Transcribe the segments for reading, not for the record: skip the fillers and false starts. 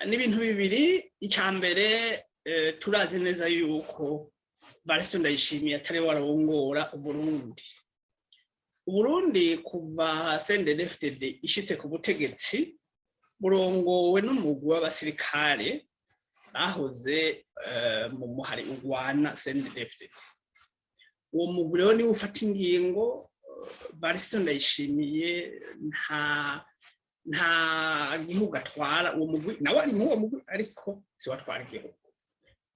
n'ibintu bibiri. Icambere turazi neza yuko Evariste Ndayishimiye atari warongora Uburundi. Uburundi kuva CNDD-FDD ishitse ku butegetsi burongowe n'umugwi w'abasirikare bahoze mu muhari urwana CNDD-FDD. Uwo mugwi rero niwe ufata ingingo. Evariste Ndayishimiye nta gihugu atwara. Uwo mugwi nawe ari mu uwo mugwi ariko si watwara igihugu.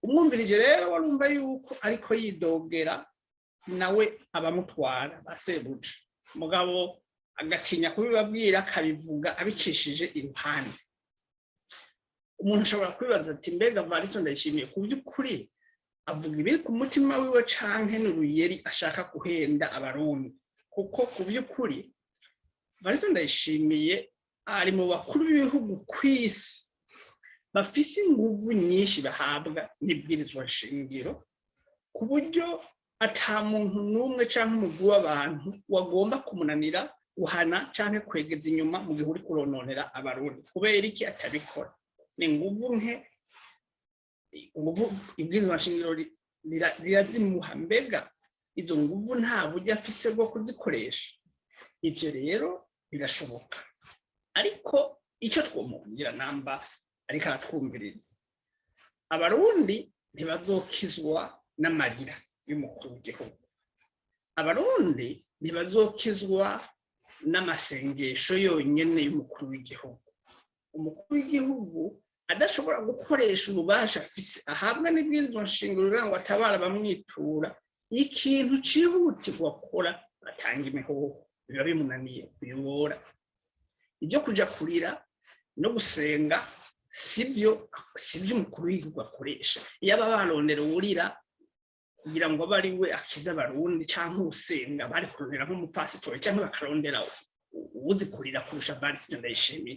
Umwumvirije rero warumva yuko ariko yidogera nawe abamutwara basebuja, mugabo agatinya kubibabwira akabivuga abicishije impande. Umuntu ashobora kwibaza ati mbega Evariste Ndayishimiye ku by'ukuri avuga ibiri ku mutima wiwe canke n'uruyeri ashaka guhenda abarundi? Kuko ku by'ukuri Evariste Ndayishimiye ari mu bakuru b'ibihugu kw'isi bafise inguvu nyinshi bahabwa n'ibwirizwa shingiro, ku buryo ata muntu n'umwe canke umugwi w'abantu wagomba kumunanira guhana canke kwegeza inyuma mu gihe uri kurononera abarundi. Kubera iki atabikora? Ni nguvu nke, nguvu ibwirizwa shingiro rirazimuha. Mbega izo nguvu nta buryo afise bwo kuzikoresha? Ivyo rero birashoboka, ariko ico twomubwira namba ariko aratwumviriza, abarundi ntibazokizwa n'amarira y'umukuru w'igihugu. Abarundi ntibazokizwa n'amasengesho yonyene y'umukuru w'igihugu. Umukuru w'igihugu adashobora gukoresha ububasha afise ahabwa n'ibwirizwa nshingiro kugira ngo atabara bamwitura, ikintu cihutirwa akora atanga imihoho, biba bimunaniye kuyobora. Ibyo kuja kurira no gusenga sivyo umukuru w'igihugu akoresha. Iyo aba barondera uwurira kugira ngo abe ari we akiza abarundi canke usenga, bari kurondera nk'umupasitori canke bakarondera uwuzi kurira kurusha Evariste Ndayishimiye.